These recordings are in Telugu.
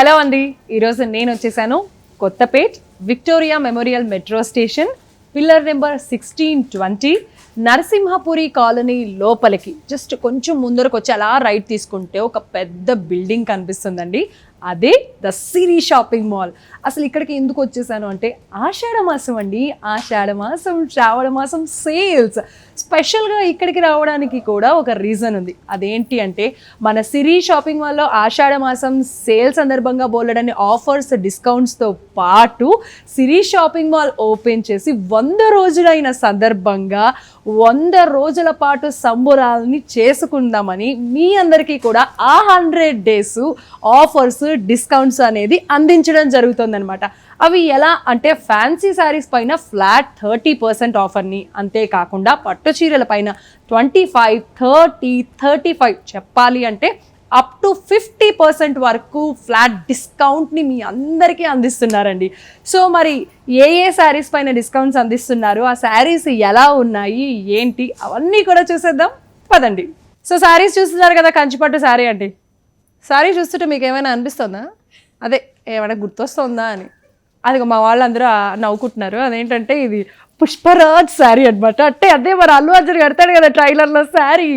హలో అండి, ఈరోజు నేను వచ్చేసాను Kothapet Victoria memorial metro station pillar number 1620 Narasimhapuri colony లోపలికి జస్ట్ కొంచెం ముందరకు వచ్చి అలా రైట్ తీసుకుంటే ఒక పెద్ద బిల్డింగ్ కనిపిస్తుందండి. అదే ద సిరి షాపింగ్ మాల్. అసలు ఇక్కడికి ఎందుకు వచ్చేసాను అంటే ఆషాఢ మాసం అండి. ఆషాఢ మాసం, శ్రావణ మాసం సేల్స్. స్పెషల్గా ఇక్కడికి రావడానికి కూడా ఒక రీజన్ ఉంది. అదేంటి అంటే మన సిరి షాపింగ్ మాల్లో ఆషాఢ మాసం సేల్ సందర్భంగా బోలెడని ఆఫర్స్, డిస్కౌంట్స్తో పాటు సిరి షాపింగ్ మాల్ ఓపెన్ చేసి 100 రోజులైన సందర్భంగా 100 రోజుల పాటు సంబురాలని చేసుకుందామని మీ అందరికీ కూడా ఆ 100 days ఆఫర్స్, డిస్కౌంట్స్ అనేది అందించడం జరుగుతుందన్నమాట. అవి ఎలా అంటే ఫ్యాన్సీ శారీస్ పైన ఫ్లాట్ 30% ఆఫర్ని, అంతేకాకుండా పట్టు చీరల పైన 25, 30, 35 చెప్పాలి అంటే అప్ టు 50% వరకు ఫ్లాట్ డిస్కౌంట్ని మీ అందరికీ అందిస్తున్నారండి. సో మరి ఏ శారీస్ పైన డిస్కౌంట్స్ అందిస్తున్నారు, ఆ శారీస్ ఎలా ఉన్నాయి, ఏంటి అవన్నీ కూడా చూసేద్దాం పదండి. సో శారీస్ చూస్తున్నారు కదా, కంచిపట్టు శారీ అండి. శారీ చూస్తుంటే మీకు ఏమైనా అనిపిస్తుందా? అదే ఏమైనా గుర్తొస్తుందా అని. అది మా వాళ్ళందరూ నవ్వుకుంటున్నారు. అదేంటంటే ఇది పుష్పరాజ్ శారీ అనమాట. అంటే అదే మరి అల్లు అర్జున్ కడతాడు కదా ట్రైలర్లో శారీ,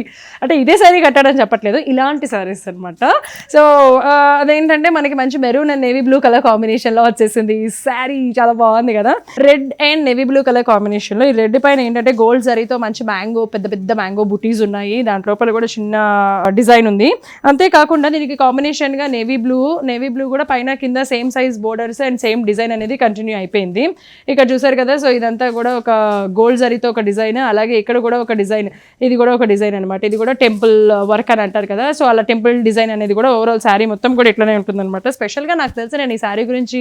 అంటే ఇదే శారీ కట్టాడని చెప్పట్లేదు, ఇలాంటి శారీస్ అనమాట. సో అదేంటంటే మనకి మంచి maroon and navy blue colour కాంబినేషన్లో వచ్చేసింది ఈ శారీ. చాలా బాగుంది కదా, red and navy blue colour కాంబినేషన్లో. ఈ రెడ్ పైన ఏంటంటే గోల్డ్ జరీతో మంచి మ్యాంగో, పెద్ద పెద్ద మ్యాంగో బుటీస్ ఉన్నాయి. దాంట్ లోపల కూడా చిన్న డిజైన్ ఉంది. అంతేకాకుండా దీనికి కాంబినేషన్గా నేవీ బ్లూ కూడా పైన కింద same size borders and same design అనేది కంటిన్యూ అయిపోయింది. ఇక్కడ చూసారు కదా. సో ఇదంతా కూడా ఒక గోల్డ్ జరీతో ఒక డిజైన్, అలాగే ఇక్కడ కూడా ఒక డిజైన్, ఇది కూడా ఒక డిజైన్ అనమాట. ఇది కూడా టెంపుల్ వర్క్ అని అంటారు కదా. సో అలా టెంపుల్ డిజైన్ అనేది కూడా ఓవరాల్ శారీ మొత్తం కూడా ఇట్లనే ఉంటుందన్నమాట. స్పెషల్గా నాకు తెలిసి నేను ఈ శారీ గురించి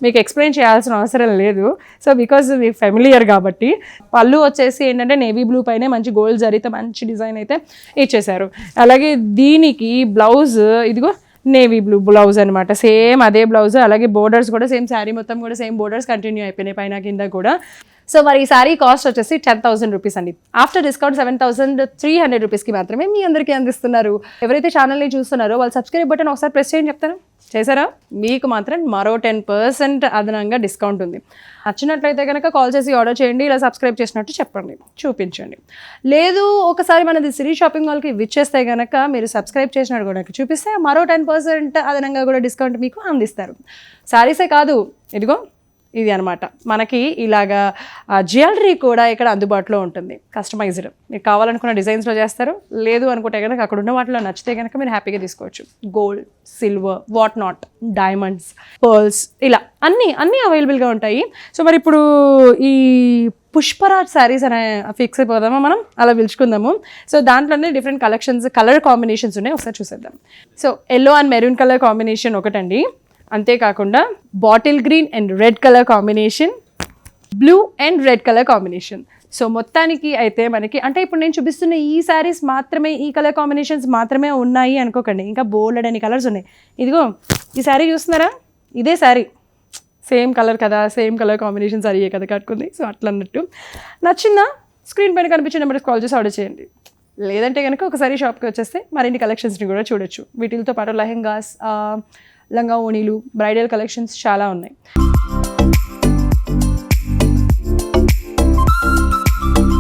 మీకు ఎక్స్ప్లెయిన్ చేయాల్సిన అవసరం లేదు. సో బికాజ్ మీకు ఫెమిలియర్ కాబట్టి. పళ్ళు వచ్చేసి ఏంటంటే నేవీ బ్లూ పైనే మంచి గోల్డ్ జరీతో మంచి డిజైన్ అయితే ఇచ్చేసారు. అలాగే దీనికి బ్లౌజ్ ఇదిగో నేవీ బ్లూ బ్లౌజ్ అనమాట. సేమ్ అదే బ్లౌజ్, అలాగే బోర్డర్స్ కూడా సేమ్, శారీ మొత్తం కూడా సేమ్ బోర్డర్స్ కంటిన్యూ అయిపోయినాయి పైన కింద కూడా. సో మరి ఈ శారీ కాస్ట్ వచ్చేసి 10,000 రూపీస్ అండి. ఆఫ్టర్ డిస్కౌంట్ 7,300 రూపీస్కి మాత్రమే మీ అందరికీ అందిస్తున్నారు. ఎవరైతే ఛానల్ని చూస్తున్నారో వాళ్ళు సబ్స్క్రైబ్ బటన్ ఒకసారి ప్రెస్ చేయని చెప్తాను, చేశారా? మీకు మాత్రం మరో 10% అదనంగా డిస్కౌంట్ ఉంది. నచ్చినట్లయితే కనుక కాల్ చేసి ఆర్డర్ చేయండి, ఇలా సబ్స్క్రైబ్ చేసినట్టు చెప్పండి, చూపించండి. లేదు ఒకసారి మనది సిరి షాపింగ్ మాల్కి విచ్చేస్తే కనుక మీరు సబ్స్క్రైబ్ చేసినట్టు కూడా చూపిస్తే మరో 10% అదనంగా కూడా డిస్కౌంట్ మీకు అందిస్తారు. శారీసే కాదు, ఇదిగో ఇది అనమాట. మనకి ఇలాగా జ్యువెలరీ కూడా ఇక్కడ అందుబాటులో ఉంటుంది, కస్టమైజ్డ్. మీరు కావాలనుకున్న డిజైన్స్లో చేస్తారు, లేదు అనుకుంటే కనుక అక్కడ ఉన్న వాటిలో నచ్చితే కనుక మీరు హ్యాపీగా తీసుకోవచ్చు. Gold, silver, what not, diamonds, pearls, ఇలా అన్నీ అవైలబుల్గా ఉంటాయి. సో మరి ఇప్పుడు ఈ పుష్పరాజ్ శారీస్ అనే ఫిక్స్ అయిపోదామా మనం, అలా పిలుచుకుందాము. సో దాంట్లోనే డిఫరెంట్ కలెక్షన్స్, కలర్ కాంబినేషన్స్ ఉన్నాయి, ఒకసారి చూసేద్దాం. So yellow and maroon colour combination ఒకటండి. అంతేకాకుండా bottle green and red colour combination, blue and red colour combination. So మొత్తానికి అయితే మనకి అంటే ఇప్పుడు నేను చూపిస్తున్న ఈ శారీస్ మాత్రమే, ఈ కలర్ కాంబినేషన్స్ మాత్రమే ఉన్నాయి అనుకోకండి, ఇంకా బోల్డ్ అని కలర్స్ ఉన్నాయి. ఇదిగో ఈ శారీ చూస్తున్నారా, ఇదే శారీ, సేమ్ కలర్ కదా, సేమ్ కలర్ కాంబినేషన్ శారీయే కదా కట్టుకుంది. సో అట్లా అన్నట్టు నచ్చిందా, స్క్రీన్ పైన కనిపించిన నెంబర్కి కాల్ చేసి ఆర్డర్ చేయండి. లేదంటే కనుక ఒకసారి షాప్కి వచ్చేస్తే మరిన్ని కలెక్షన్స్ని కూడా చూడొచ్చు. వీటితో పాటు లెహెంగాస్, లంగా ఓణీలు, బ్రైడల్ కలెక్షన్స్ చాలా ఉన్నాయి.